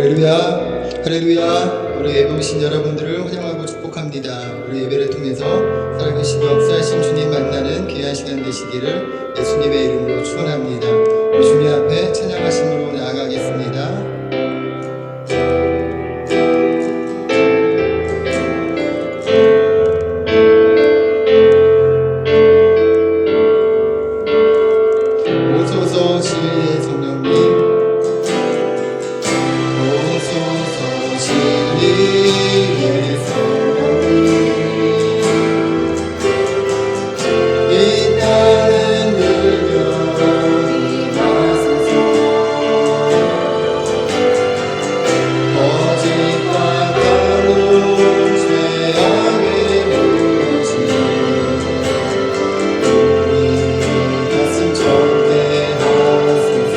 할렐루야, 할렐루야. 우리 예배 오신 여러분들을 환영하고 축복합니다. 우리 예배를 통해서 살아계시고 역사하신 주님 만나는 귀한 시간 되시기를 예수님의 이름으로 축원합니다. 주님 앞에 찬양하심으로 나아가겠습니다. 오소서 진리의 성령님, 오소서 진리의 성령님, 이 땅은 열려 임하소서. 거짓과 가로 죄악의 무지 우리 가슴 정케 하소서.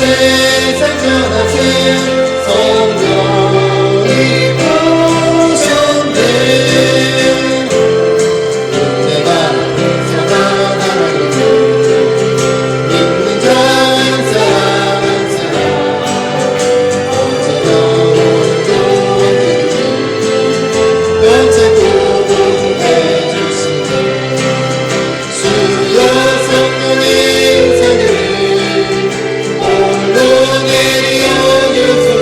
세상 전하신 성령이 오셨네. 은혜가 서가나를 믿는 자 한 사람 한 사람 언제나 오늘도 변치 구분해 주시네. 주여 성령의 인사를 홀로 내리어 주소서.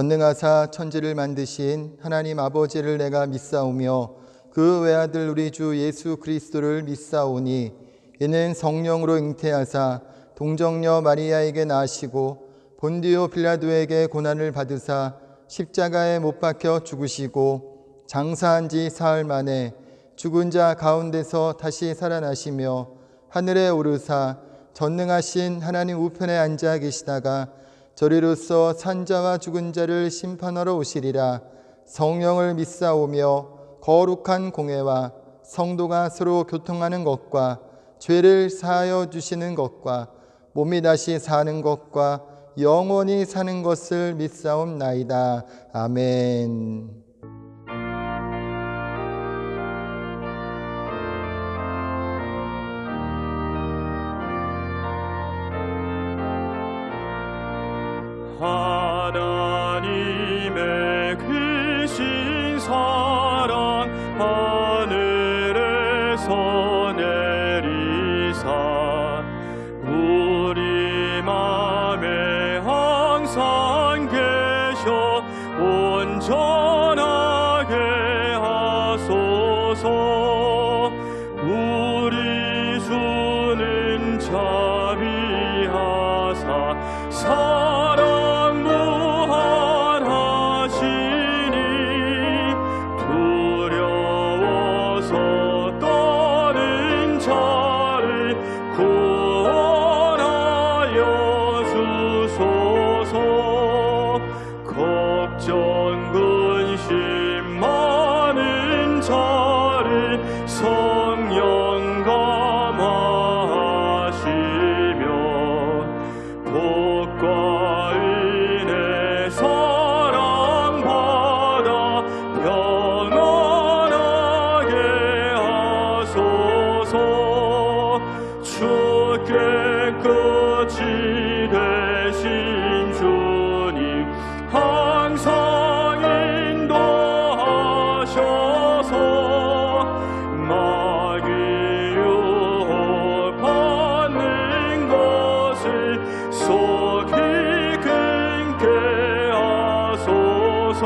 전능하사 천지를 만드신 하나님 아버지를 내가 믿사오며 그 외아들 우리 주 예수 그리스도를 믿사오니 이는 성령으로 잉태하사 동정녀 마리아에게 나시고 본디오 빌라도에게 고난을 받으사 십자가에 못 박혀 죽으시고 장사한 지 사흘 만에 죽은 자 가운데서 다시 살아나시며 하늘에 오르사 전능하신 하나님 우편에 앉아 계시다가 저리로서 산자와 죽은 자를 심판하러 오시리라. 성령을 믿사오며 거룩한 공회와 성도가 서로 교통하는 것과 죄를 사하여 주시는 것과 몸이 다시 사는 것과 영원히 사는 것을 믿사옵나이다. 아멘. 하나님의 크신 사랑 하늘에서 내리사 우리 맘에 항상 계셔 온전하게 하소서. 우리 주는 자비하사 사랑 무한하시니 두려워서 떠는 자를 구원하여 주소서. 걱정 근심 많은 자를 성령 감화하시며 복과 은혜 사랑받아 평안하게 하소서. 주께 끝이 되신 주님 항상 인도하셔서 마귀 유혹받는 것을 속히 끊게 하소서.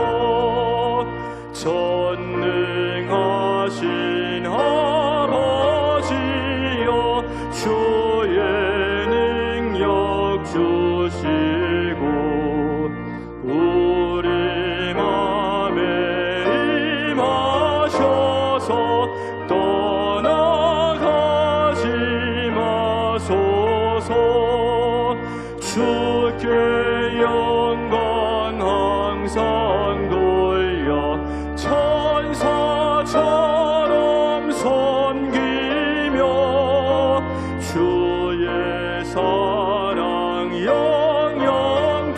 전능하신 아버지여 주의 능력 주시고 우리 맘에 임하셔서 떠나가지 마소서. 주께 영광 항상 돌려 천사처럼 섬기며 주의 사랑 영영토록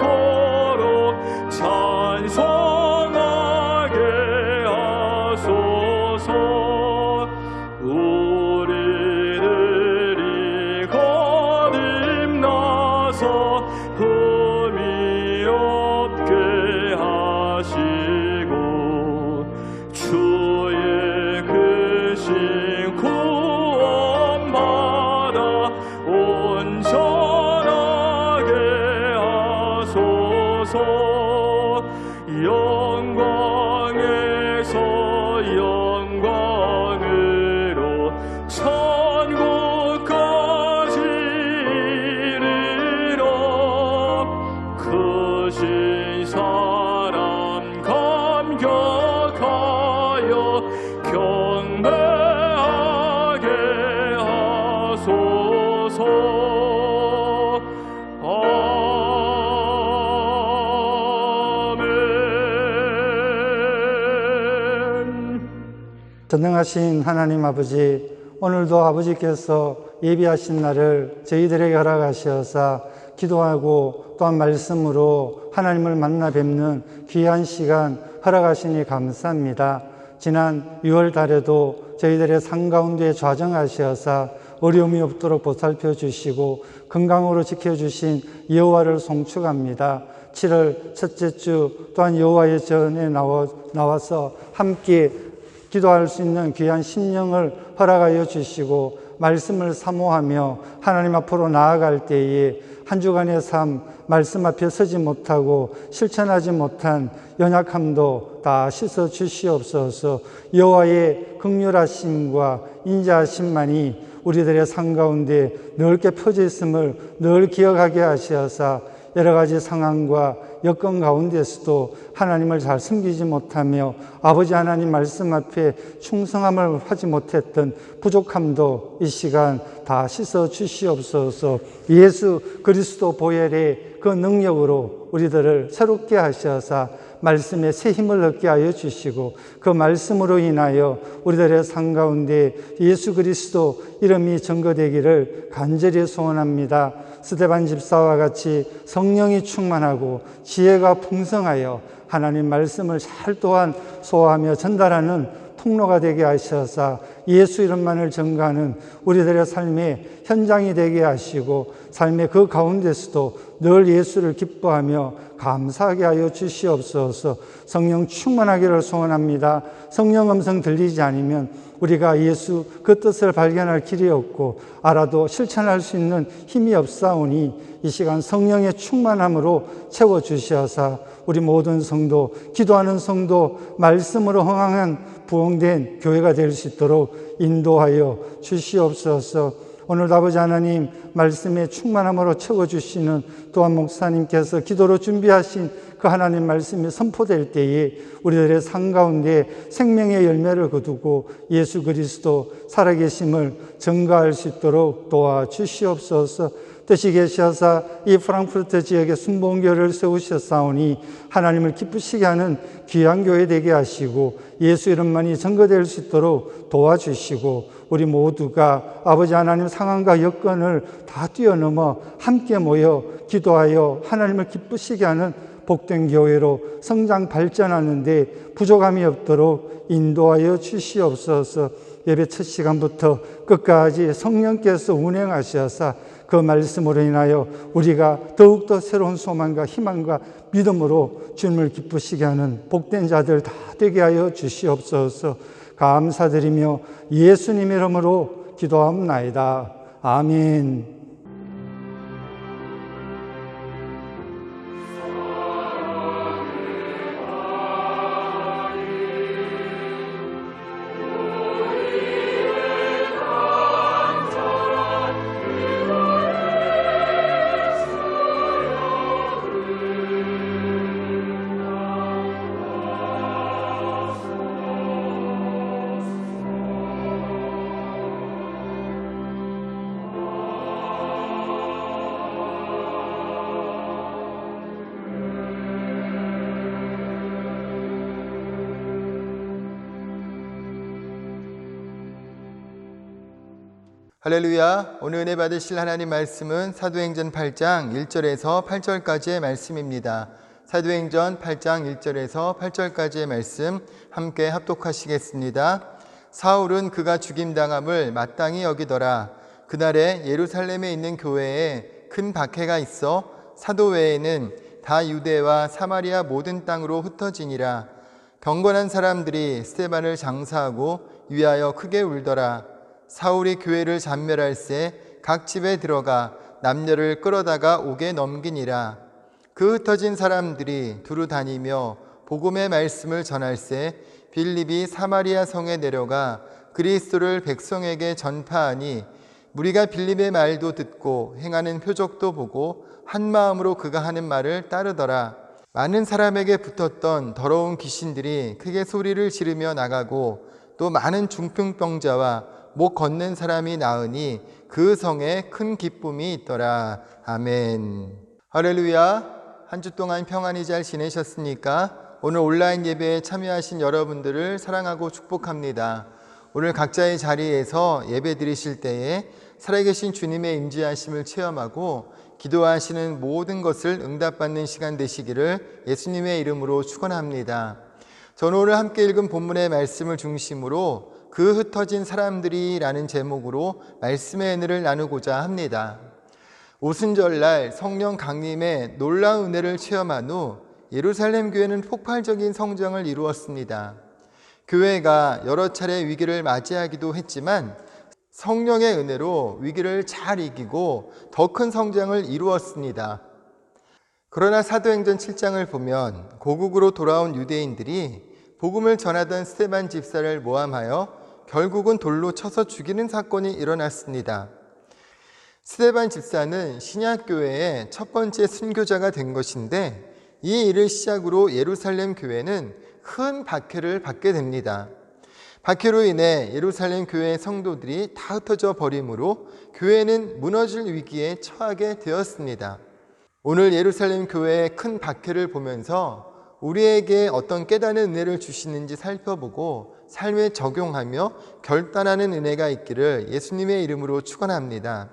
찬송하게 하소서. 우리들이 거듭나서 흠이 없게 하시고 주의 크신 구원받아 온전하게 하소서. 영광에서 영광으로 천국까지 이르러 크신 사람 감격하여 경배하게 하소서. 아멘. 전능하신 하나님 아버지, 오늘도 아버지께서 예비하신 날을 저희들에게 허락하시어서 기도하고 또한 말씀으로 하나님을 만나 뵙는 귀한 시간 허락하시니 감사합니다. 지난 6월 달에도 저희들의 삶 가운데 좌정하시어서 어려움이 없도록 보살펴 주시고 건강으로 지켜주신 여호와를 송축합니다. 7월 첫째 주 또한 여호와의 전에 나와서 함께 기도할 수 있는 귀한 심령을 허락하여 주시고 말씀을 사모하며 하나님 앞으로 나아갈 때에 한 주간의 삶 말씀 앞에 서지 못하고 실천하지 못한 연약함도 다 씻어 주시옵소서. 여호와의 긍휼하심과 인자하심만이 우리들의 삶 가운데 넓게 퍼져 있음을 늘 기억하게 하시어서 여러 가지 상황과 여건 가운데서도 하나님을 잘 섬기지 못하며 아버지 하나님 말씀 앞에 충성함을 하지 못했던 부족함도 이 시간 다 씻어 주시옵소서. 예수 그리스도 보혈의 그 능력으로 우리들을 새롭게 하셔서 말씀에 새 힘을 얻게 하여 주시고 그 말씀으로 인하여 우리들의 삶 가운데 예수 그리스도 이름이 증거되기를 간절히 소원합니다. 스데반 집사와 같이 성령이 충만하고 지혜가 풍성하여 하나님 말씀을 잘 또한 소화하며 전달하는 통로가 되게 하셔서 예수 이름만을 전가하는 우리들의 삶의 현장이 되게 하시고 삶의 그 가운데서도 늘 예수를 기뻐하며 감사하게 하여 주시옵소서. 성령 충만하기를 소원합니다. 성령 음성 들리지 않으면 우리가 예수 그 뜻을 발견할 길이 없고 알아도 실천할 수 있는 힘이 없사오니 이 시간 성령의 충만함으로 채워주셔서 우리 모든 성도, 기도하는 성도, 말씀으로 흥황한 부흥된 교회가 될 수 있도록 인도하여 주시옵소서. 오늘 아버지 하나님 말씀에 충만함으로 채워주시는 또한 목사님께서 기도로 준비하신 그 하나님 말씀이 선포될 때에 우리들의 삶 가운데 생명의 열매를 거두고 예수 그리스도 살아계심을 증거할 수 있도록 도와주시옵소서. 뜻이 계셔서 이 프랑크푸르트 지역에 순복음교회를 세우셨사오니 하나님을 기쁘시게 하는 귀한 교회 되게 하시고 예수 이름만이 증거될 수 있도록 도와주시고 우리 모두가 아버지 하나님 상황과 여건을 다 뛰어넘어 함께 모여 기도하여 하나님을 기쁘시게 하는 복된 교회로 성장 발전하는데 부족함이 없도록 인도하여 주시옵소서. 예배 첫 시간부터 끝까지 성령께서 운행하셔서 그 말씀으로 인하여 우리가 더욱더 새로운 소망과 희망과 믿음으로 주님을 기쁘시게 하는 복된 자들 다 되게 하여 주시옵소서. 감사드리며 예수님 이름으로 기도합나이다. 아멘. 할렐루야. 오늘 은혜 받으실 하나님 말씀은 사도행전 8장 1절에서 8절까지의 말씀입니다. 사도행전 8장 1절에서 8절까지의 말씀 함께 합독하시겠습니다. 사울은 그가 죽임당함을 마땅히 여기더라. 그날에 예루살렘에 있는 교회에 큰 박해가 있어 사도 외에는 다 유대와 사마리아 모든 땅으로 흩어지니라. 경건한 사람들이 스데반을 장사하고 위하여 크게 울더라. 사울이 교회를 잔멸할새 각 집에 들어가 남녀를 끌어다가 옥에 넘기니라. 그 흩어진 사람들이 두루 다니며 복음의 말씀을 전할새 빌립이 사마리아 성에 내려가 그리스도를 백성에게 전파하니 무리가 빌립의 말도 듣고 행하는 표적도 보고 한 마음으로 그가 하는 말을 따르더라. 많은 사람에게 붙었던 더러운 귀신들이 크게 소리를 지르며 나가고 또 많은 중풍병자와 목 걷는 사람이 나으니 그 성에 큰 기쁨이 있더라. 아멘. 할렐루야. 한 주 동안 평안히 잘 지내셨습니까? 오늘 온라인 예배에 참여하신 여러분들을 사랑하고 축복합니다. 오늘 각자의 자리에서 예배 드리실 때에 살아계신 주님의 임재하심을 체험하고 기도하시는 모든 것을 응답받는 시간 되시기를 예수님의 이름으로 축원합니다. 저는 오늘 함께 읽은 본문의 말씀을 중심으로 그 흩어진 사람들이라는 제목으로 말씀의 은혜를 나누고자 합니다. 오순절날 성령 강림의 놀라운 은혜를 체험한 후 예루살렘 교회는 폭발적인 성장을 이루었습니다. 교회가 여러 차례 위기를 맞이하기도 했지만 성령의 은혜로 위기를 잘 이기고 더 큰 성장을 이루었습니다. 그러나 사도행전 7장을 보면 고국으로 돌아온 유대인들이 복음을 전하던 스데반 집사를 모함하여 결국은 돌로 쳐서 죽이는 사건이 일어났습니다. 스데반 집사는 신약교회의 첫 번째 순교자가 된 것인데 이 일을 시작으로 예루살렘 교회는 큰 박해를 받게 됩니다. 박해로 인해 예루살렘 교회의 성도들이 다 흩어져 버림으로 교회는 무너질 위기에 처하게 되었습니다. 오늘 예루살렘 교회의 큰 박해를 보면서 우리에게 어떤 깨닫는 은혜를 주시는지 살펴보고 삶에 적용하며 결단하는 은혜가 있기를 예수님의 이름으로 축원합니다.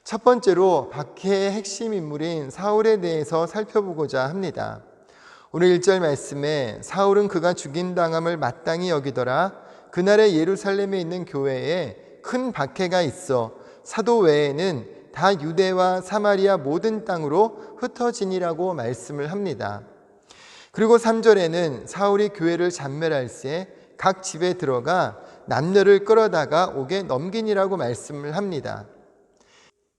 첫 번째로 박해의 핵심 인물인 사울에 대해서 살펴보고자 합니다. 오늘 1절 말씀에 사울은 그가 죽임당함을 마땅히 여기더라. 그날에 예루살렘에 있는 교회에 큰 박해가 있어 사도 외에는 다 유대와 사마리아 모든 땅으로 흩어지니라고 말씀을 합니다. 그리고 3절에는 사울이 교회를 잔멸할새 각 집에 들어가 남녀를 끌어다가 옥에 넘기니라고 말씀을 합니다.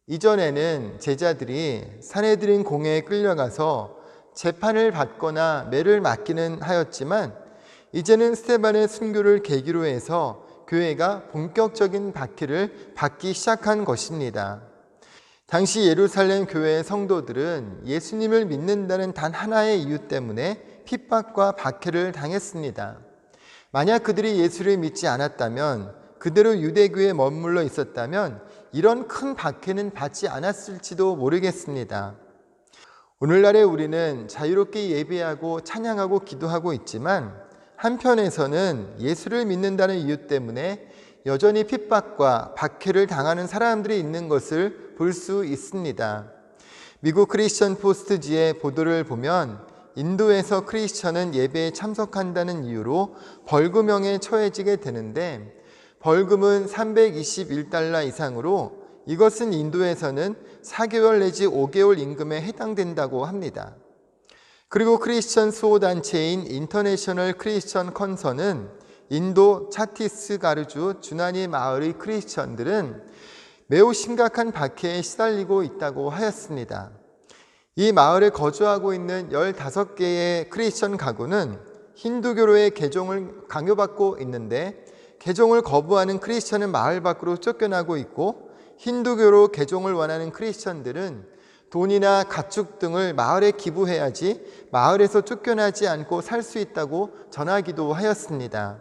이전에는 제자들이 산헤드린 공회에 끌려가서 재판을 받거나 매를 맞기는 하였지만 이제는 스데반의 순교를 계기로 해서 교회가 본격적인 박해를 받기 시작한 것입니다. 당시 예루살렘 교회의 성도들은 예수님을 믿는다는 단 하나의 이유 때문에 핍박과 박해를 당했습니다. 만약 그들이 예수를 믿지 않았다면, 그대로 유대교에 머물러 있었다면 이런 큰 박해는 받지 않았을지도 모르겠습니다. 오늘날의 우리는 자유롭게 예배하고 찬양하고 기도하고 있지만 한편에서는 예수를 믿는다는 이유 때문에 여전히 핍박과 박해를 당하는 사람들이 있는 것을 볼 수 있습니다. 미국 크리스천 포스트지의 보도를 보면 인도에서 크리스천은 예배에 참석한다는 이유로 벌금형에 처해지게 되는데 벌금은 321달러 이상으로 이것은 인도에서는 4개월 내지 5개월 임금에 해당된다고 합니다. 그리고 크리스천 수호단체인 인터내셔널 크리스천 컨선은 인도 차티스가르주 주나니 마을의 크리스천들은 매우 심각한 박해에 시달리고 있다고 하였습니다. 이 마을에 거주하고 있는 15개의 크리스천 가구는 힌두교로의 개종을 강요받고 있는데 개종을 거부하는 크리스천은 마을 밖으로 쫓겨나고 있고 힌두교로 개종을 원하는 크리스천들은 돈이나 가축 등을 마을에 기부해야지 마을에서 쫓겨나지 않고 살 수 있다고 전하기도 하였습니다.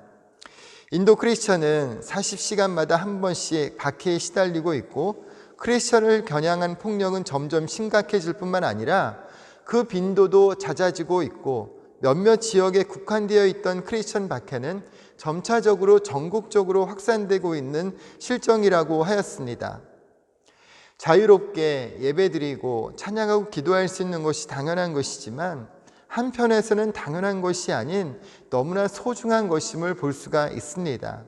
인도 크리스천은 40시간마다 한 번씩 박해에 시달리고 있고 크리스천을 겨냥한 폭력은 점점 심각해질 뿐만 아니라 그 빈도도 잦아지고 있고 몇몇 지역에 국한되어 있던 크리스천 박해는 점차적으로 전국적으로 확산되고 있는 실정이라고 하였습니다. 자유롭게 예배드리고 찬양하고 기도할 수 있는 것이 당연한 것이지만 한편에서는 당연한 것이 아닌 너무나 소중한 것임을 볼 수가 있습니다.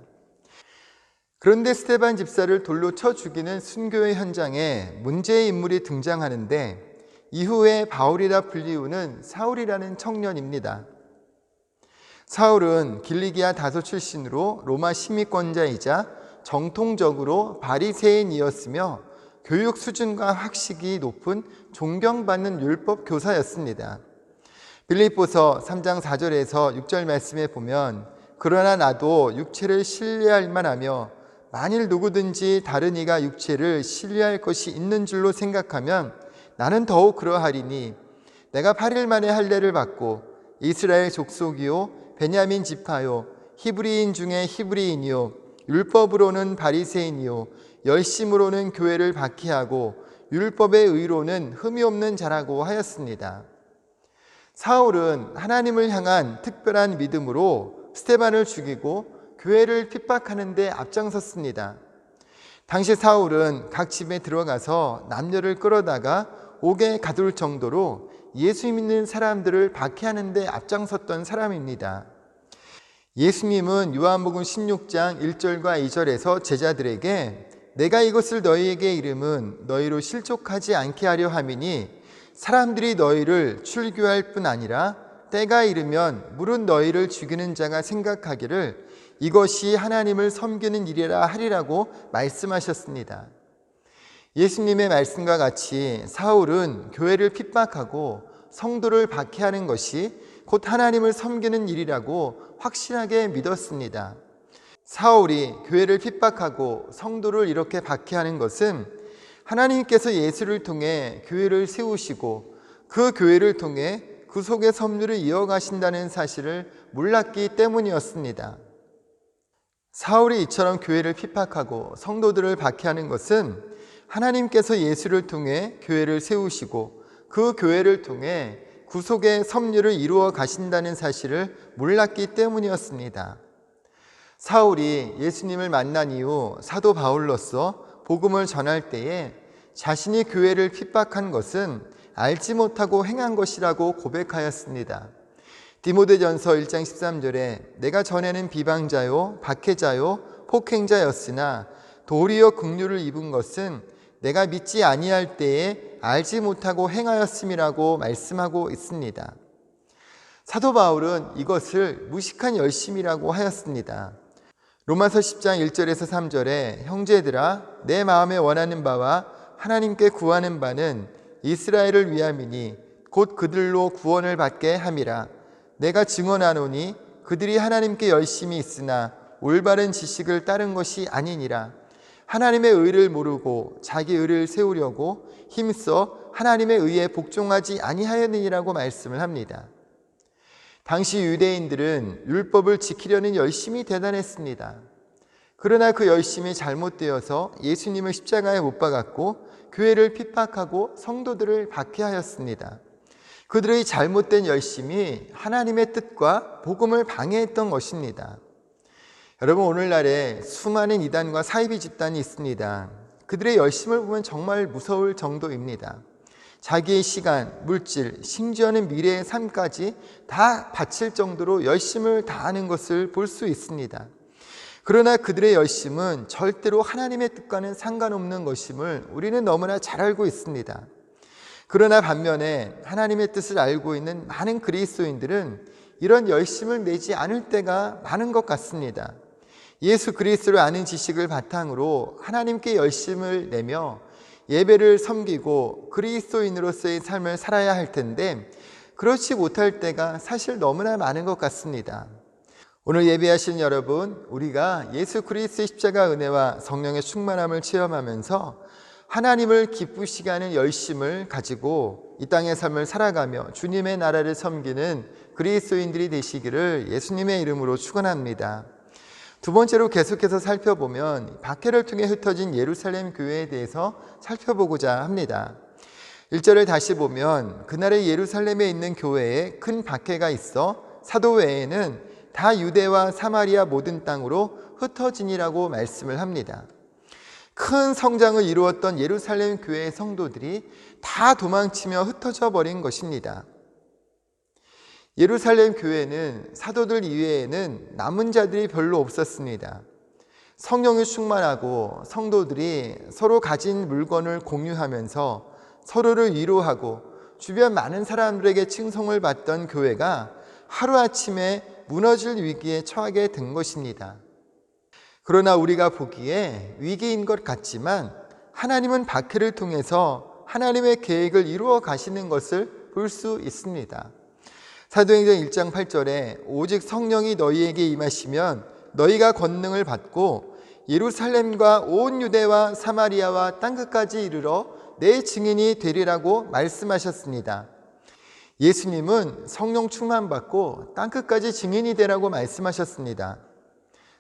그런데 스데반 집사를 돌로 쳐 죽이는 순교의 현장에 문제의 인물이 등장하는데 이후에 바울이라 불리우는 사울이라는 청년입니다. 사울은 길리기아 다소 출신으로 로마 시민권자이자 정통적으로 바리새인이었으며 교육 수준과 학식이 높은 존경받는 율법 교사였습니다. 빌립보서 3장 4절에서 6절 말씀에 보면 그러나 나도 육체를 신뢰할 만하며 만일 누구든지 다른 이가 육체를 신뢰할 것이 있는 줄로 생각하면 나는 더욱 그러하리니 내가 8일 만에 할례를 받고 이스라엘 족속이요 베냐민 지파요 히브리인 중에 히브리인이요 율법으로는 바리새인이요 열심으로는 교회를 박해하고 율법의 의로는 흠이 없는 자라고 하였습니다. 사울은 하나님을 향한 특별한 믿음으로 스데반을 죽이고 교회를 핍박하는 데 앞장섰습니다. 당시 사울은 각 집에 들어가서 남녀를 끌어다가 옥에 가둘 정도로 예수 믿는 사람들을 박해하는 데 앞장섰던 사람입니다. 예수님은 요한복음 16장 1절과 2절에서 제자들에게 내가 이것을 너희에게 이름은 너희로 실족하지 않게 하려 함이니 사람들이 너희를 출교할 뿐 아니라 때가 이르면 물은 너희를 죽이는 자가 생각하기를 이것이 하나님을 섬기는 일이라 하리라고 말씀하셨습니다. 예수님의 말씀과 같이 사울은 교회를 핍박하고 성도를 박해하는 것이 곧 하나님을 섬기는 일이라고 확실하게 믿었습니다. 사울이 교회를 핍박하고 성도를 이렇게 박해하는 것은 하나님께서 예수를 통해 교회를 세우시고 그 교회를 통해 구속의 섭리를 이어가신다는 사실을 몰랐기 때문이었습니다. 사울이 이처럼 교회를 핍박하고 성도들을 박해하는 것은 하나님께서 예수를 통해 교회를 세우시고 그 교회를 통해 구속의 섭리를 이루어 가신다는 사실을 몰랐기 때문이었습니다. 사울이 예수님을 만난 이후 사도 바울로서 복음을 전할 때에 자신이 교회를 핍박한 것은 알지 못하고 행한 것이라고 고백하였습니다. 디모데전서 1장 13절에 내가 전에는 비방자요 박해자요 폭행자였으나 도리어 긍휼을 입은 것은 내가 믿지 아니할 때에 알지 못하고 행하였음이라고 말씀하고 있습니다. 사도 바울은 이것을 무식한 열심이라고 하였습니다. 로마서 10장 1절에서 3절에 형제들아 내 마음에 원하는 바와 하나님께 구하는 바는 이스라엘을 위함이니 곧 그들로 구원을 받게 함이라. 내가 증언하노니 그들이 하나님께 열심히 있으나 올바른 지식을 따른 것이 아니니라. 하나님의 의를 모르고 자기 의를 세우려고 힘써 하나님의 의에 복종하지 아니하였느니라고 말씀을 합니다. 당시 유대인들은 율법을 지키려는 열심이 대단했습니다. 그러나 그 열심이 잘못되어서 예수님을 십자가에 못 박았고 교회를 핍박하고 성도들을 박해하였습니다. 그들의 잘못된 열심이 하나님의 뜻과 복음을 방해했던 것입니다. 여러분, 오늘날에 수많은 이단과 사이비 집단이 있습니다. 그들의 열심을 보면 정말 무서울 정도입니다. 자기의 시간, 물질, 심지어는 미래의 삶까지 다 바칠 정도로 열심을 다하는 것을 볼 수 있습니다. 그러나 그들의 열심은 절대로 하나님의 뜻과는 상관없는 것임을 우리는 너무나 잘 알고 있습니다. 그러나 반면에 하나님의 뜻을 알고 있는 많은 그리스도인들은 이런 열심을 내지 않을 때가 많은 것 같습니다. 예수 그리스도를 아는 지식을 바탕으로 하나님께 열심을 내며 예배를 섬기고 그리스도인으로서의 삶을 살아야 할 텐데 그렇지 못할 때가 사실 너무나 많은 것 같습니다. 오늘 예배하시는 여러분, 우리가 예수 그리스도의 십자가 은혜와 성령의 충만함을 체험하면서 하나님을 기쁘시게 하는 열심을 가지고 이 땅의 삶을 살아가며 주님의 나라를 섬기는 그리스도인들이 되시기를 예수님의 이름으로 축원합니다. 두 번째로 계속해서 살펴보면 박해를 통해 흩어진 예루살렘 교회에 대해서 살펴보고자 합니다. 1절을 다시 보면 그날의 예루살렘에 있는 교회에 큰 박해가 있어 사도 외에는 다 유대와 사마리아 모든 땅으로 흩어지니라고 말씀을 합니다. 큰 성장을 이루었던 예루살렘 교회의 성도들이 다 도망치며 흩어져 버린 것입니다. 예루살렘 교회는 사도들 이외에는 남은 자들이 별로 없었습니다. 성령이 충만하고 성도들이 서로 가진 물건을 공유하면서 서로를 위로하고 주변 많은 사람들에게 칭송을 받던 교회가 하루아침에 무너질 위기에 처하게 된 것입니다. 그러나 우리가 보기에 위기인 것 같지만 하나님은 박해를 통해서 하나님의 계획을 이루어 가시는 것을 볼 수 있습니다. 사도행전 1장 8절에 오직 성령이 너희에게 임하시면 너희가 권능을 받고 예루살렘과 온 유대와 사마리아와 땅끝까지 이르러 내 증인이 되리라고 말씀하셨습니다. 예수님은 성령 충만받고 땅끝까지 증인이 되라고 말씀하셨습니다.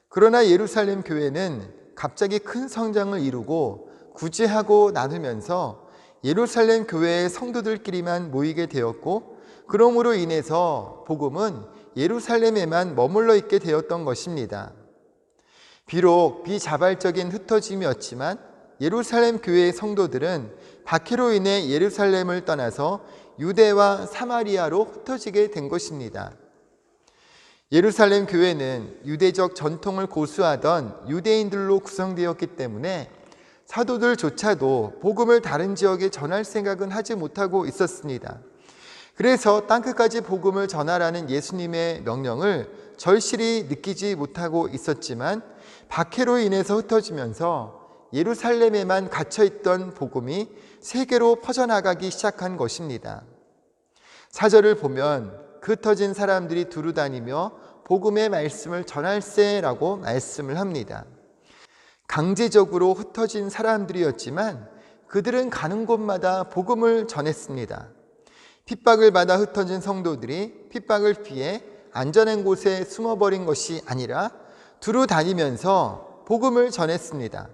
그러나 예루살렘 교회는 갑자기 큰 성장을 이루고 구제하고 나누면서 예루살렘 교회의 성도들끼리만 모이게 되었고 그러므로 인해서 복음은 예루살렘에만 머물러 있게 되었던 것입니다. 비록 비자발적인 흩어짐이었지만 예루살렘 교회의 성도들은 박해로 인해 예루살렘을 떠나서 유대와 사마리아로 흩어지게 된 것입니다. 예루살렘 교회는 유대적 전통을 고수하던 유대인들로 구성되었기 때문에 사도들조차도 복음을 다른 지역에 전할 생각은 하지 못하고 있었습니다. 그래서 땅끝까지 복음을 전하라는 예수님의 명령을 절실히 느끼지 못하고 있었지만 박해로 인해서 흩어지면서 예루살렘에만 갇혀있던 복음이 세계로 퍼져나가기 시작한 것입니다. 4절을 보면 그 흩어진 사람들이 두루 다니며 복음의 말씀을 전할세라고 말씀을 합니다. 강제적으로 흩어진 사람들이었지만 그들은 가는 곳마다 복음을 전했습니다. 핍박을 받아 흩어진 성도들이 핍박을 피해 안전한 곳에 숨어버린 것이 아니라 두루 다니면서 복음을 전했습니다.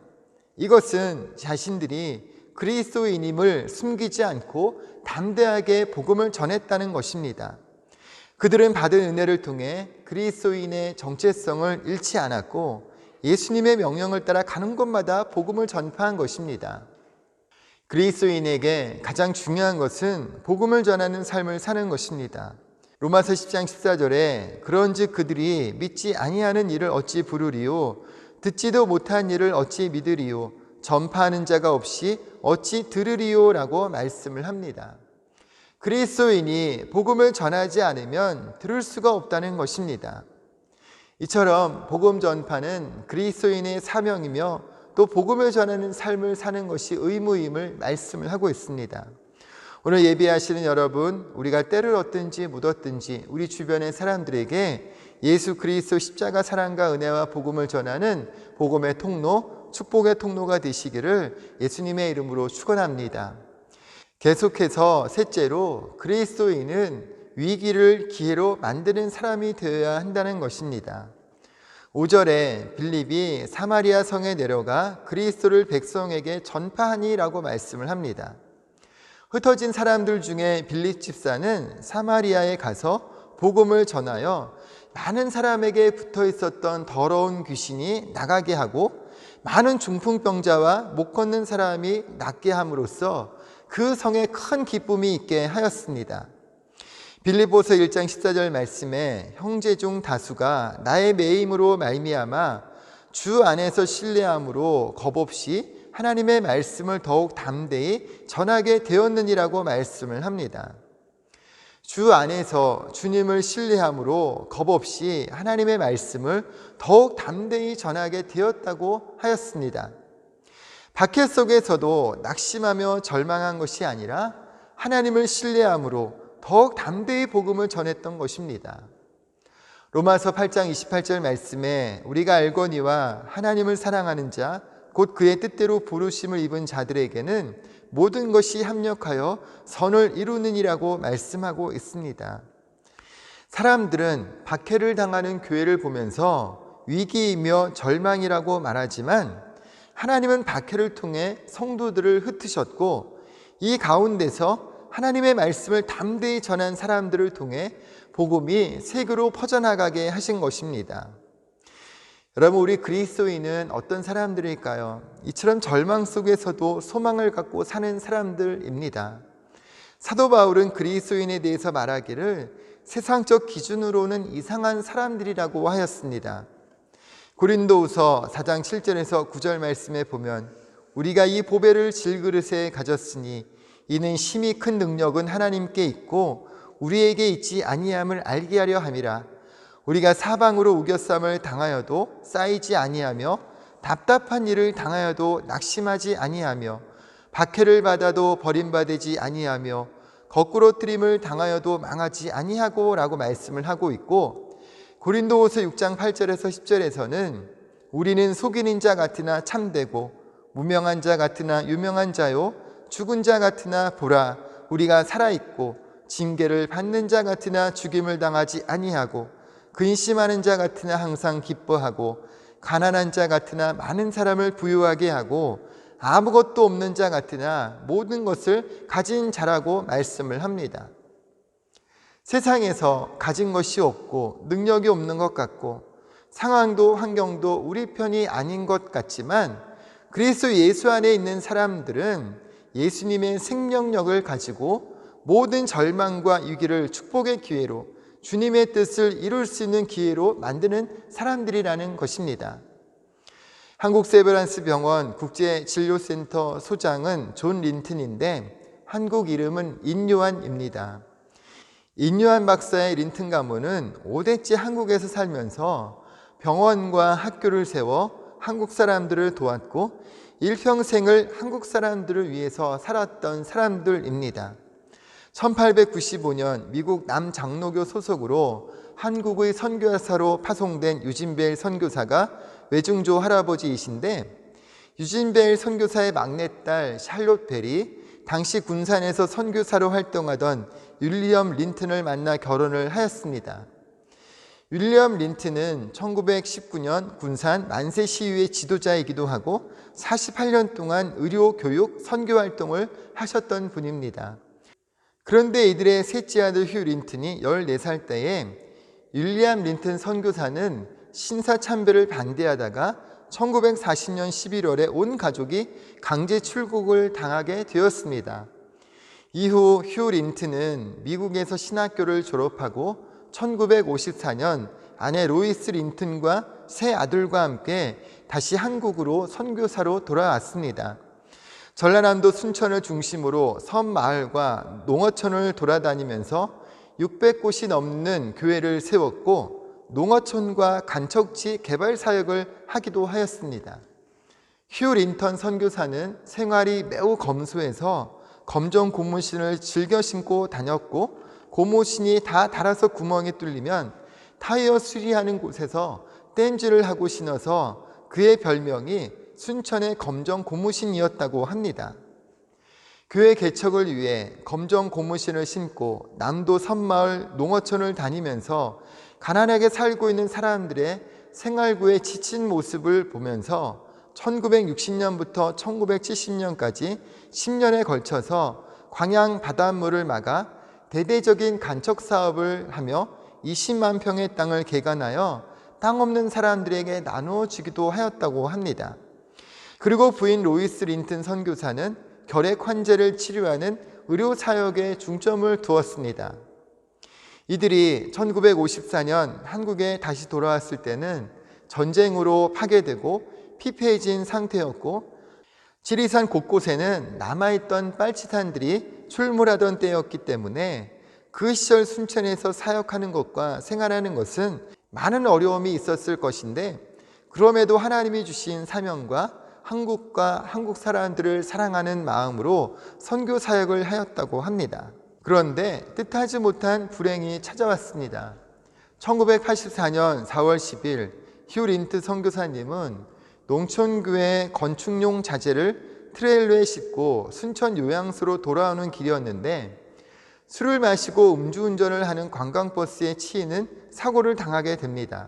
이것은 자신들이 그리스도인임을 숨기지 않고 담대하게 복음을 전했다는 것입니다. 그들은 받은 은혜를 통해 그리스도인의 정체성을 잃지 않았고 예수님의 명령을 따라 가는 곳마다 복음을 전파한 것입니다. 그리스도인에게 가장 중요한 것은 복음을 전하는 삶을 사는 것입니다. 로마서 10장 14절에 그런즉 그들이 믿지 아니하는 일을 어찌 부르리요 듣지도 못한 일을 어찌 믿으리요 전파하는 자가 없이 어찌 들으리요 라고 말씀을 합니다. 그리스도인이 복음을 전하지 않으면 들을 수가 없다는 것입니다. 이처럼 복음 전파는 그리스도인의 사명이며 또 복음을 전하는 삶을 사는 것이 의무임을 말씀을 하고 있습니다. 오늘 예배하시는 여러분, 우리가 때를 얻든지 못 얻든지 우리 주변의 사람들에게 예수 그리스도 십자가 사랑과 은혜와 복음을 전하는 복음의 통로, 축복의 통로가 되시기를 예수님의 이름으로 축원합니다. 계속해서 셋째로 그리스도인은 위기를 기회로 만드는 사람이 되어야 한다는 것입니다. 5절에 빌립이 사마리아 성에 내려가 그리스도를 백성에게 전파하니라고 말씀을 합니다. 흩어진 사람들 중에 빌립 집사는 사마리아에 가서 복음을 전하여 많은 사람에게 붙어 있었던 더러운 귀신이 나가게 하고 많은 중풍병자와 못 걷는 사람이 낫게 함으로써 그 성에 큰 기쁨이 있게 하였습니다. 빌립보서 1장 14절 말씀에 형제 중 다수가 나의 매임으로 말미암아 주 안에서 신뢰함으로 겁없이 하나님의 말씀을 더욱 담대히 전하게 되었느니라고 말씀을 합니다. 주 안에서 주님을 신뢰함으로 겁없이 하나님의 말씀을 더욱 담대히 전하게 되었다고 하였습니다. 박해 속에서도 낙심하며 절망한 것이 아니라 하나님을 신뢰함으로 더욱 담대히 복음을 전했던 것입니다. 로마서 8장 28절 말씀에 우리가 알거니와 하나님을 사랑하는 자 곧 그의 뜻대로 부르심을 입은 자들에게는 모든 것이 합력하여 선을 이루느니라고 말씀하고 있습니다. 사람들은 박해를 당하는 교회를 보면서 위기이며 절망이라고 말하지만 하나님은 박해를 통해 성도들을 흩으셨고 이 가운데서 하나님의 말씀을 담대히 전한 사람들을 통해 복음이 세계로 퍼져나가게 하신 것입니다. 여러분, 우리 그리스도인은 어떤 사람들일까요? 이처럼 절망 속에서도 소망을 갖고 사는 사람들입니다. 사도 바울은 그리스도인에 대해서 말하기를 세상적 기준으로는 이상한 사람들이라고 하였습니다. 고린도후서 4장 7절에서 9절 말씀에 보면 우리가 이 보배를 질그릇에 가졌으니 이는 심히 큰 능력은 하나님께 있고 우리에게 있지 아니함을 알게 하려 함이라. 우리가 사방으로 우겨쌈을 당하여도 쌓이지 아니하며 답답한 일을 당하여도 낙심하지 아니하며 박해를 받아도 버림받지 아니하며 거꾸로 뜨림을 당하여도 망하지 아니하고 라고 말씀을 하고 있고 고린도후서 6장 8절에서 10절에서는 우리는 속이는 자 같으나 참되고 무명한 자 같으나 유명한 자요 죽은 자 같으나 보라 우리가 살아있고 징계를 받는 자 같으나 죽임을 당하지 아니하고 근심하는 자 같으나 항상 기뻐하고 가난한 자 같으나 많은 사람을 부유하게 하고 아무것도 없는 자 같으나 모든 것을 가진 자라고 말씀을 합니다. 세상에서 가진 것이 없고 능력이 없는 것 같고 상황도 환경도 우리 편이 아닌 것 같지만 그리스도 예수 안에 있는 사람들은 예수님의 생명력을 가지고 모든 절망과 위기를 축복의 기회로 주님의 뜻을 이룰 수 있는 기회로 만드는 사람들이라는 것입니다. 한국세브란스병원 국제진료센터 소장은 존 린튼인데 한국 이름은 인요한입니다. 인유한 박사의 린튼 가문은 5대째 한국에서 살면서 병원과 학교를 세워 한국 사람들을 도왔고 일평생을 한국 사람들을 위해서 살았던 사람들입니다. 1895년 미국 남장로교 소속으로 한국의 선교사로 파송된 유진벨 선교사가 외중조 할아버지이신데, 유진벨 선교사의 막내딸 샬롯 벨이 당시 군산에서 선교사로 활동하던 윌리엄 린튼을 만나 결혼을 하였습니다. 윌리엄 린튼은 1919년 군산 만세 시위의 지도자이기도 하고 48년 동안 의료, 교육, 선교 활동을 하셨던 분입니다. 그런데 이들의 셋째 아들 휴 린튼이 14살 때에 윌리엄 린튼 선교사는 신사참배를 반대하다가 1940년 11월에 온 가족이 강제 출국을 당하게 되었습니다. 이후 휴 린튼은 미국에서 신학교를 졸업하고 1954년 아내 로이스 린튼과 세 아들과 함께 다시 한국으로 선교사로 돌아왔습니다. 전라남도 순천을 중심으로 섬 마을과 농어촌을 돌아다니면서 600곳이 넘는 교회를 세웠고 농어촌과 간척지 개발 사역을 하기도 하였습니다. 휴 린턴 선교사는 생활이 매우 검소해서 검정 고무신을 즐겨 신고 다녔고, 고무신이 다 닳아서 구멍이 뚫리면 타이어 수리하는 곳에서 땜질을 하고 신어서 그의 별명이 순천의 검정 고무신이었다고 합니다. 교회 개척을 위해 검정 고무신을 신고 남도 섬마을 농어촌을 다니면서 가난하게 살고 있는 사람들의 생활고에 지친 모습을 보면서 1960년부터 1970년까지 10년에 걸쳐서 광양 바닷물을 막아 대대적인 간척 사업을 하며 20만 평의 땅을 개간하여 땅 없는 사람들에게 나누어주기도 하였다고 합니다. 그리고 부인 로이스 린튼 선교사는 결핵 환자를 치료하는 의료 사역에 중점을 두었습니다. 이들이 1954년 한국에 다시 돌아왔을 때는 전쟁으로 파괴되고 피폐해진 상태였고, 지리산 곳곳에는 남아있던 빨치산들이 출몰하던 때였기 때문에 그 시절 순천에서 사역하는 것과 생활하는 것은 많은 어려움이 있었을 것인데, 그럼에도 하나님이 주신 사명과 한국과 한국 사람들을 사랑하는 마음으로 선교 사역을 하였다고 합니다. 그런데 뜻하지 못한 불행이 찾아왔습니다. 1984년 4월 10일 휴 린트 선교사님은 농촌교회 건축용 자재를 트레일러에 싣고 순천 요양소로 돌아오는 길이었는데, 술을 마시고 음주운전을 하는 관광버스에 치이는 사고를 당하게 됩니다.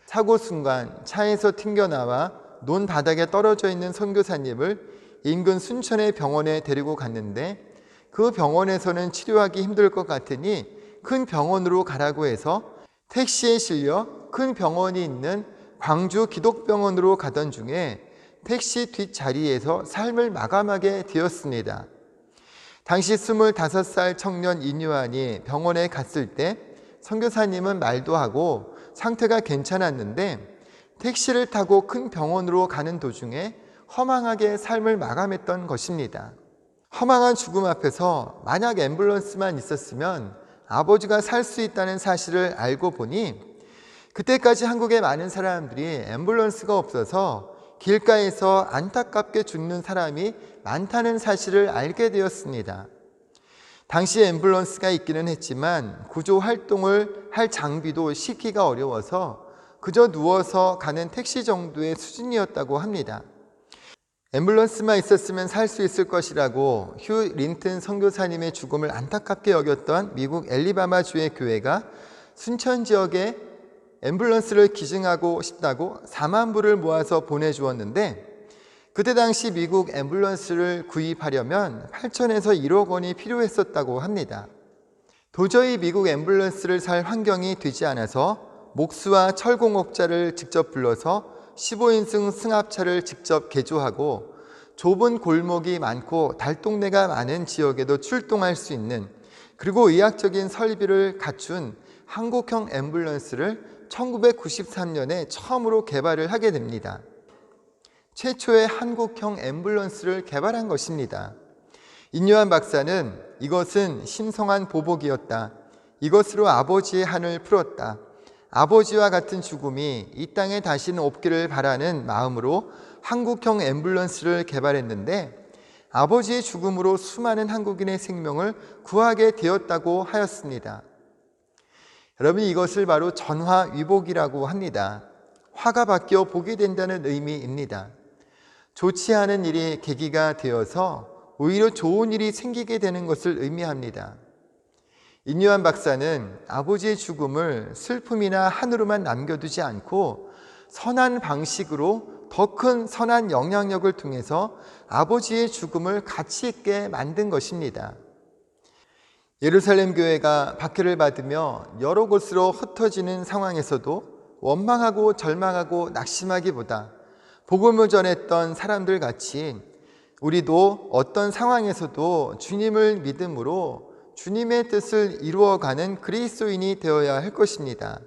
사고 순간 차에서 튕겨나와 논 바닥에 떨어져 있는 선교사님을 인근 순천의 병원에 데리고 갔는데, 그 병원에서는 치료하기 힘들 것 같으니 큰 병원으로 가라고 해서 택시에 실려 큰 병원이 있는 광주 기독병원으로 가던 중에 택시 뒷자리에서 삶을 마감하게 되었습니다. 당시 25살 청년 인유한이 병원에 갔을 때 선교사님은 말도 하고 상태가 괜찮았는데, 택시를 타고 큰 병원으로 가는 도중에 허망하게 삶을 마감했던 것입니다. 허망한 죽음 앞에서 만약 앰뷸런스만 있었으면 아버지가 살 수 있다는 사실을 알고 보니, 그때까지 한국의 많은 사람들이 앰뷸런스가 없어서 길가에서 안타깝게 죽는 사람이 많다는 사실을 알게 되었습니다. 당시 앰뷸런스가 있기는 했지만 구조 활동을 할 장비도 싣기가 어려워서 그저 누워서 가는 택시 정도의 수준이었다고 합니다. 앰뷸런스만 있었으면 살 수 있을 것이라고 휴 린튼 선교사님의 죽음을 안타깝게 여겼던 미국 앨리바마주의 교회가 순천 지역에 앰뷸런스를 기증하고 싶다고 4만 불을 모아서 보내주었는데, 그때 당시 미국 앰뷸런스를 구입하려면 8천에서 1억 원이 필요했었다고 합니다. 도저히 미국 앰뷸런스를 살 환경이 되지 않아서 목수와 철공업자를 직접 불러서 15인승 승합차를 직접 개조하고 좁은 골목이 많고 달동네가 많은 지역에도 출동할 수 있는, 그리고 의학적인 설비를 갖춘 한국형 앰뷸런스를 1993년에 처음으로 개발을 하게 됩니다. 최초의 한국형 앰뷸런스를 개발한 것입니다. 인유한 박사는 이것은 신성한 보복이었다. 이것으로 아버지의 한을 풀었다. 아버지와 같은 죽음이 이 땅에 다시는 없기를 바라는 마음으로 한국형 앰뷸런스를 개발했는데 아버지의 죽음으로 수많은 한국인의 생명을 구하게 되었다고 하였습니다. 여러분, 이것을 바로 전화위복이라고 합니다. 화가 바뀌어 보게 된다는 의미입니다. 좋지 않은 일이 계기가 되어서 오히려 좋은 일이 생기게 되는 것을 의미합니다. 인요한 박사는 아버지의 죽음을 슬픔이나 한으로만 남겨두지 않고 선한 방식으로 더 큰 선한 영향력을 통해서 아버지의 죽음을 가치 있게 만든 것입니다. 예루살렘 교회가 박해를 받으며 여러 곳으로 흩어지는 상황에서도 원망하고 절망하고 낙심하기보다 복음을 전했던 사람들 같이 우리도 어떤 상황에서도 주님을 믿음으로 주님의 뜻을 이루어가는 그리스도인이 되어야 할 것입니다.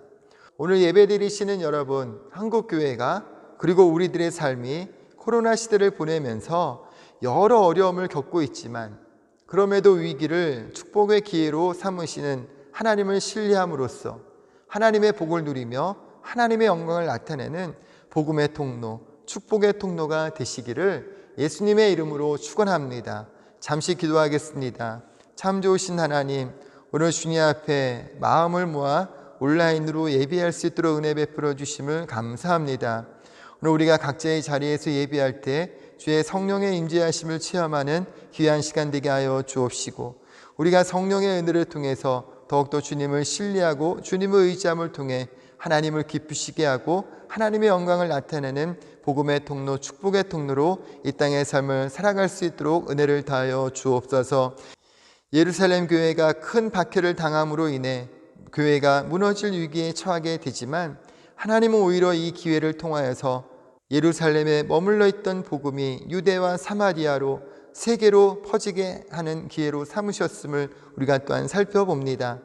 오늘 예배드리시는 여러분, 한국교회가 그리고 우리들의 삶이 코로나 시대를 보내면서 여러 어려움을 겪고 있지만 그럼에도 위기를 축복의 기회로 삼으시는 하나님을 신뢰함으로써 하나님의 복을 누리며 하나님의 영광을 나타내는 복음의 통로, 축복의 통로가 되시기를 예수님의 이름으로 축원합니다. 잠시 기도하겠습니다. 참 좋으신 하나님, 오늘 주님 앞에 마음을 모아 온라인으로 예배할 수 있도록 은혜 베풀어 주심을 감사합니다. 오늘 우리가 각자의 자리에서 예배할 때 주의 성령의 임재하심을 체험하는 귀한 시간 되게 하여 주옵시고 우리가 성령의 은혜를 통해서 더욱더 주님을 신뢰하고 주님의 의지함을 통해 하나님을 기쁘시게 하고 하나님의 영광을 나타내는 복음의 통로, 축복의 통로로 이 땅의 삶을 살아갈 수 있도록 은혜를 다하여 주옵소서. 예루살렘 교회가 큰 박해를 당함으로 인해 교회가 무너질 위기에 처하게 되지만 하나님은 오히려 이 기회를 통하여서 예루살렘에 머물러 있던 복음이 유대와 사마리아로 세계로 퍼지게 하는 기회로 삼으셨음을 우리가 또한 살펴봅니다.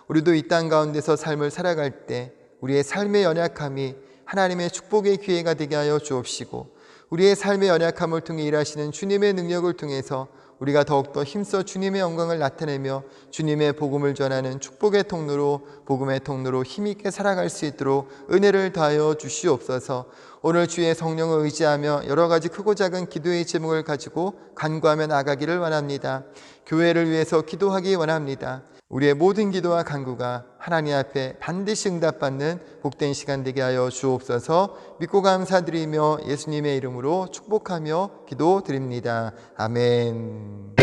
우리도 이 땅 가운데서 삶을 살아갈 때 우리의 삶의 연약함이 하나님의 축복의 기회가 되게 하여 주옵시고 우리의 삶의 연약함을 통해 일하시는 주님의 능력을 통해서 우리가 더욱더 힘써 주님의 영광을 나타내며 주님의 복음을 전하는 축복의 통로로 복음의 통로로 힘있게 살아갈 수 있도록 은혜를 더하여 주시옵소서. 오늘 주의 성령을 의지하며 여러 가지 크고 작은 기도의 제목을 가지고 간구하며 나가기를 원합니다. 교회를 위해서 기도하기 원합니다. 우리의 모든 기도와 간구가 하나님 앞에 반드시 응답받는 복된 시간 되게 하여 주옵소서. 믿고 감사드리며 예수님의 이름으로 축복하며 기도드립니다. 아멘.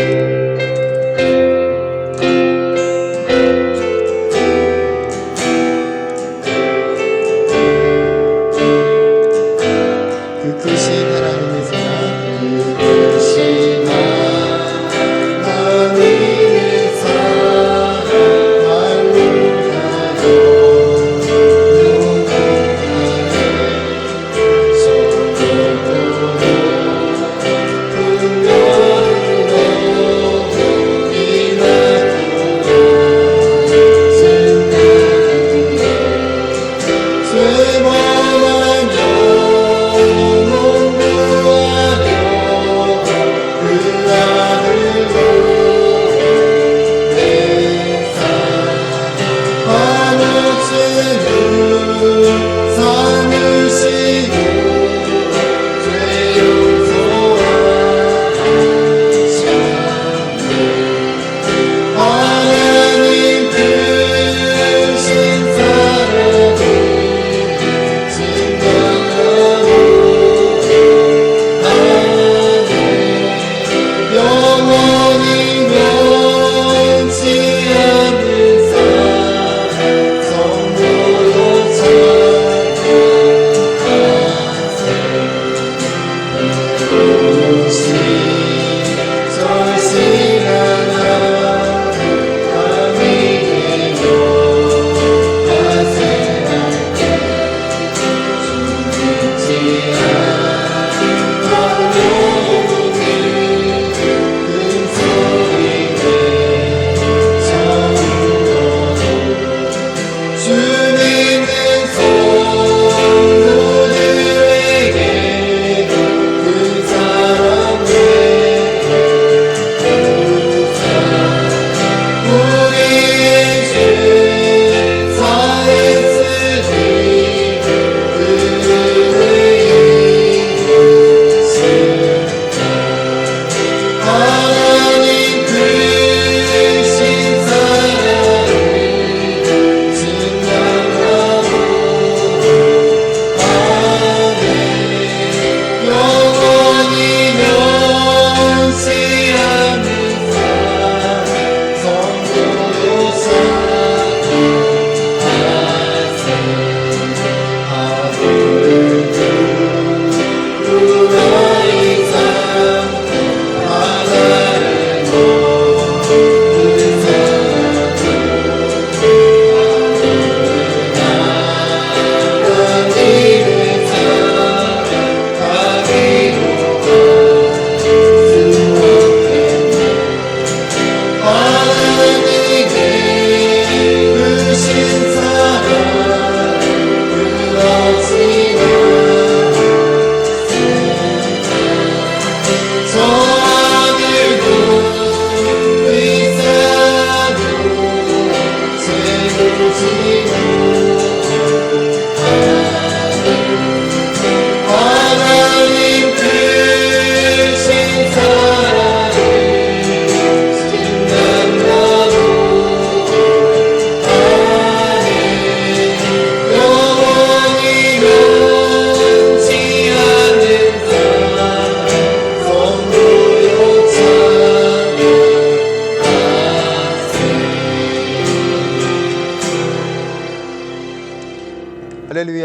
그 크신 하나님의 사랑, 그 크신 하나님의 사랑 할렐루야요 영원하네 성령으로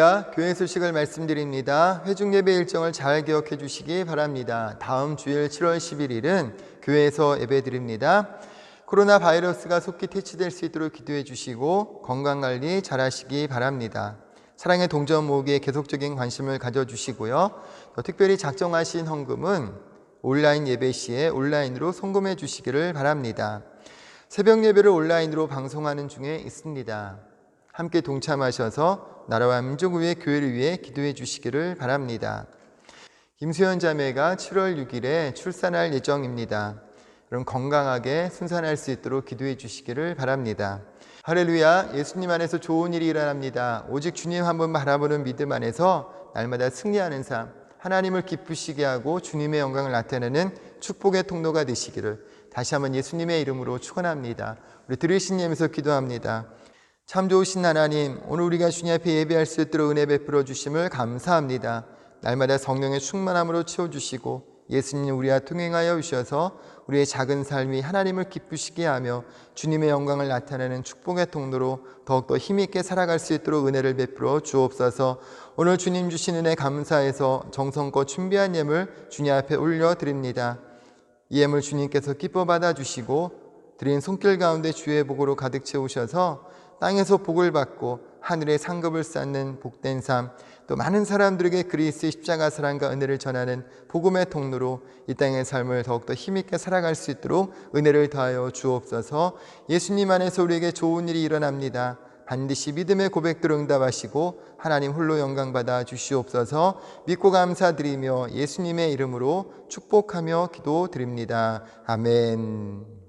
할렐루야, 교회 소식을 말씀드립니다. 회중 예배 일정을 잘 기억해 주시기 바랍니다. 다음 주일 7월 11일은 교회에서 예배 드립니다. 코로나 바이러스가 속히 퇴치될 수 있도록 기도해 주시고 건강관리 잘 하시기 바랍니다. 사랑의 동전 모으기에 계속적인 관심을 가져주시고요. 특별히 작정하신 헌금은 온라인 예배 시에 온라인으로 송금해 주시기를 바랍니다. 새벽 예배를 온라인으로 방송하는 중에 있습니다. 함께 동참하셔서 나라와 민족을 위해 교회를 위해 기도해 주시기를 바랍니다. 김수현 자매가 7월 6일에 출산할 예정입니다. 여러분 건강하게 순산할 수 있도록 기도해 주시기를 바랍니다. 할렐루야, 예수님 안에서 좋은 일이 일어납니다. 오직 주님 한 번 바라보는 믿음 안에서 날마다 승리하는 삶, 하나님을 기쁘시게 하고 주님의 영광을 나타내는 축복의 통로가 되시기를 다시 한번 예수님의 이름으로 축원합니다. 우리 들으신 예면서 기도합니다. 참 좋으신 하나님, 오늘 우리가 주님 앞에 예배할 수 있도록 은혜 베풀어 주심을 감사합니다. 날마다 성령의 충만함으로 채워주시고 예수님 우리와 동행하여 주셔서 우리의 작은 삶이 하나님을 기쁘시게 하며 주님의 영광을 나타내는 축복의 통로로 더욱더 힘있게 살아갈 수 있도록 은혜를 베풀어 주옵소서. 오늘 주님 주신 은혜 감사해서 정성껏 준비한 예물 주님 앞에 올려드립니다. 이 예물 주님께서 기뻐 받아주시고 드린 손길 가운데 주의 복으로 가득 채우셔서 땅에서 복을 받고 하늘의 상급을 쌓는 복된 삶, 또 많은 사람들에게 그리스도의 십자가 사랑과 은혜를 전하는 복음의 통로로 이 땅의 삶을 더욱더 힘있게 살아갈 수 있도록 은혜를 더하여 주옵소서. 예수님 안에서 우리에게 좋은 일이 일어납니다. 반드시 믿음의 고백들을 응답하시고 하나님 홀로 영광받아 주시옵소서. 믿고 감사드리며 예수님의 이름으로 축복하며 기도드립니다. 아멘.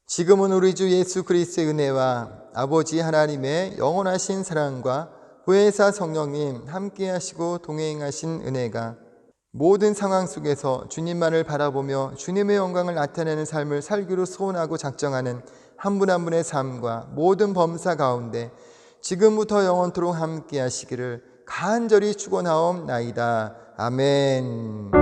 지금은 우리 주 예수 그리스도의 은혜와 아버지 하나님의 영원하신 사랑과 보혜사 성령님 함께 하시고 동행하신 은혜가 모든 상황 속에서 주님만을 바라보며 주님의 영광을 나타내는 삶을 살기로 소원하고 작정하는 한 분 한 분의 삶과 모든 범사 가운데 지금부터 영원토록 함께 하시기를 간절히 축원하옵나이다. 아멘.